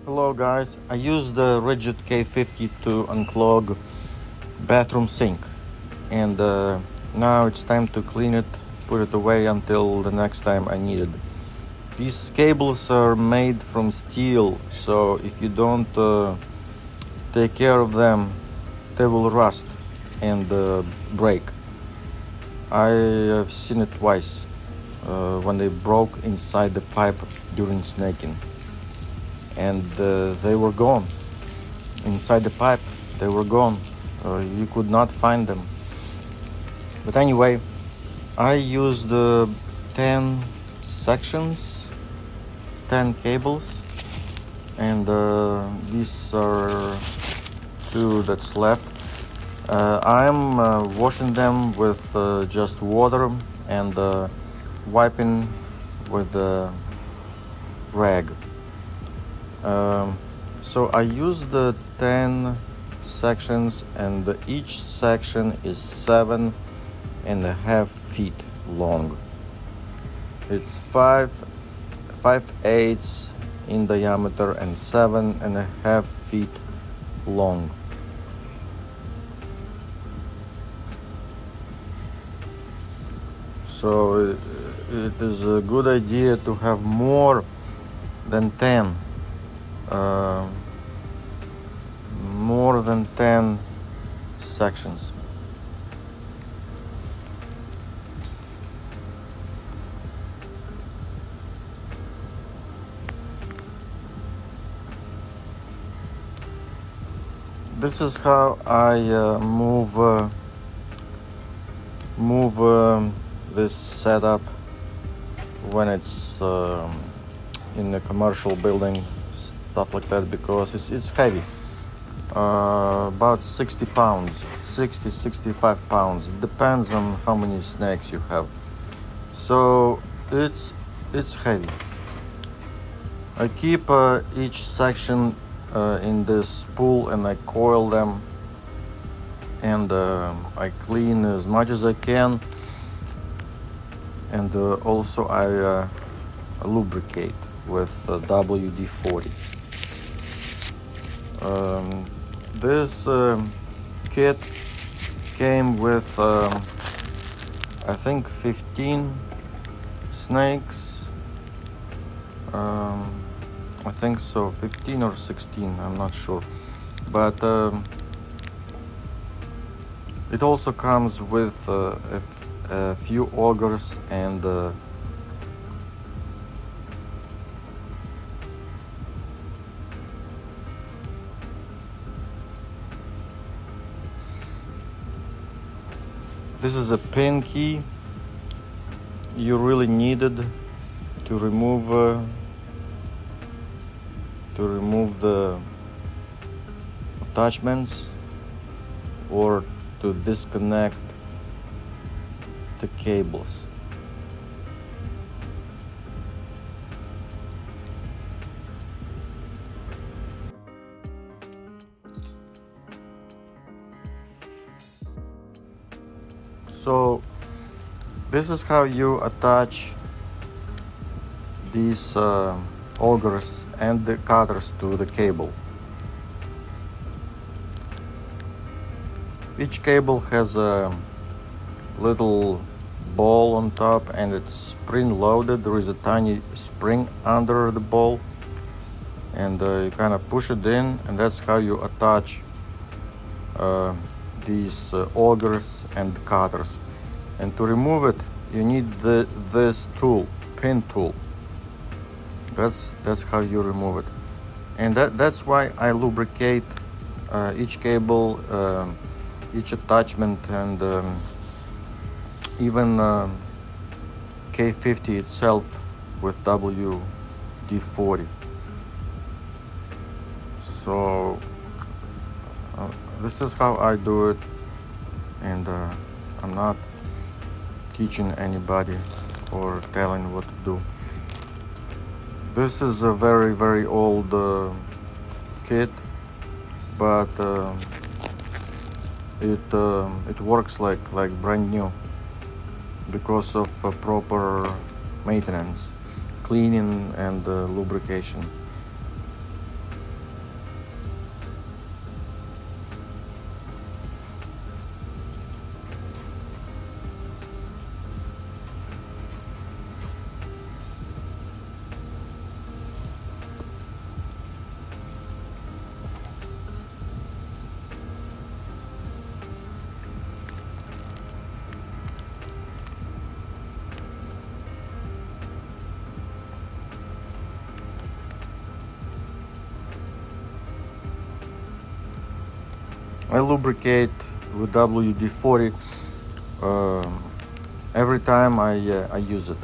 Hello guys, I used the RIDGID K-50 to unclog bathroom sink, and now it's time to clean it, put it away until the next time I need it. These cables are made from steel, so if you don't take care of them, they will rust and break. I have seen it twice when they broke inside the pipe during snaking. And they were gone. Inside the pipe, they were gone. You could not find them. But anyway, I used 10 sections, 10 cables, and these are 2 that's left. I'm washing them with just water and wiping with a rag. So I used the 10 sections, and each section is 7.5 feet long. It's 5/8 in diameter and 7.5 feet long. So it is a good idea to have more than 10. More than 10 sections. This is how I move this setup when it's in a commercial building, stuff like that, because it's heavy. About 60 pounds, 65 pounds. It depends on how many snakes you have. So it's heavy. I keep each section in this spool, and I coil them, and I clean as much as I can, and also I lubricate with WD-40. This kit came with I think 15 snakes. I think so, 15 or 16, I'm not sure. But it also comes with a few augers and this is a pin key you really needed to remove the attachments or to disconnect the cables. So this is how you attach these augers and the cutters to the cable. Each cable has a little ball on top, and it's spring loaded. There is a tiny spring under the ball, and you kind of push it in, and that's how you attach these augers and cutters. And to remove it, you need this tool, pin tool. That's how you remove it. And that's why I lubricate each cable, each attachment, and even K-50 itself with WD-40. So this is how I do it, and I'm not teaching anybody or telling what to do. This is a very, very old kit, but it works like brand new because of proper maintenance, cleaning, and lubrication. I lubricate with WD-40 every time I use it.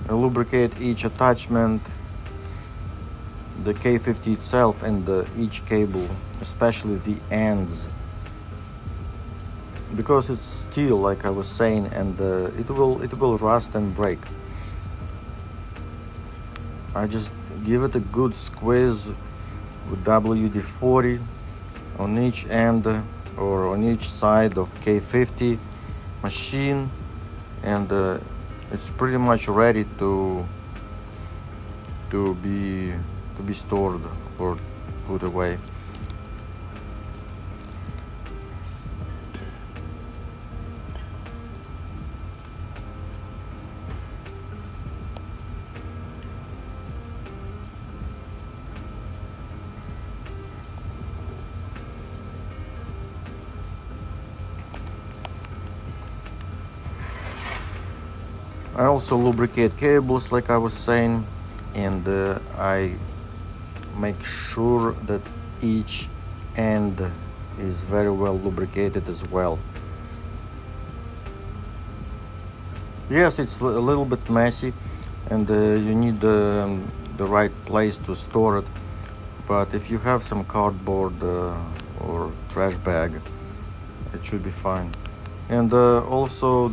I lubricate each attachment, the K-50 itself, and each cable, especially the ends, because it's steel, like I was saying, and it will rust and break. I just give it a good squeeze with WD-40 on each end or on each side of K-50 machine, and it's pretty much ready to be stored or put away. I also lubricate cables, like I was saying, and I make sure that each end is very well lubricated as well. Yes, it's a little bit messy, and you need the right place to store it, but if you have some cardboard or trash bag, it should be fine. And also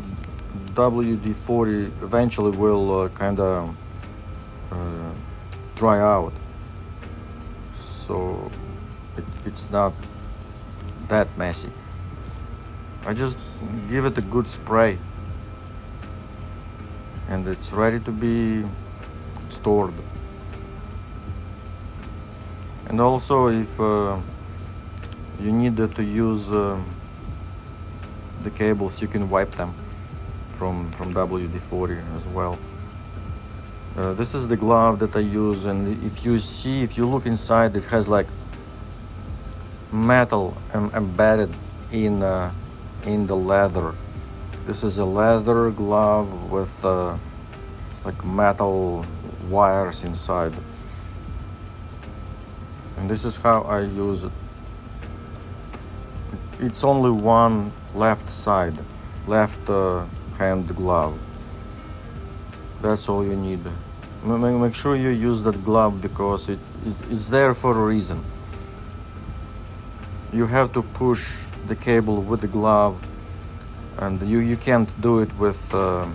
WD-40 eventually will kind of dry out, so it's not that messy. I just give it a good spray and it's ready to be stored. And also, if you need to use the cables, you can wipe them from WD-40 as well. This is the glove that I use, and if you look inside, it has like metal embedded in the leather. This is a leather glove with like metal wires inside, and this is how I use it. It's only one left side, left hand glove. That's all you need. Make sure you use that glove because it's there for a reason. You have to push the cable with the glove, and you can't do it with the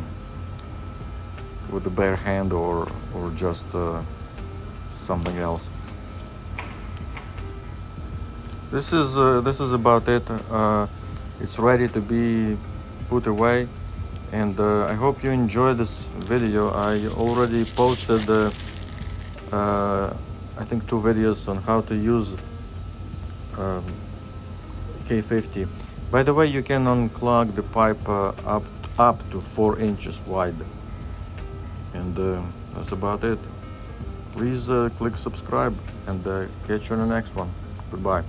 bare hand or just something else. This is about it. It's ready to be put away, and I hope you enjoyed this video. I already posted I think 2 videos on how to use K-50. By the way, you can unclog the pipe up to 4 inches wide, and that's about it. Please click subscribe, and catch you on the next one. Goodbye.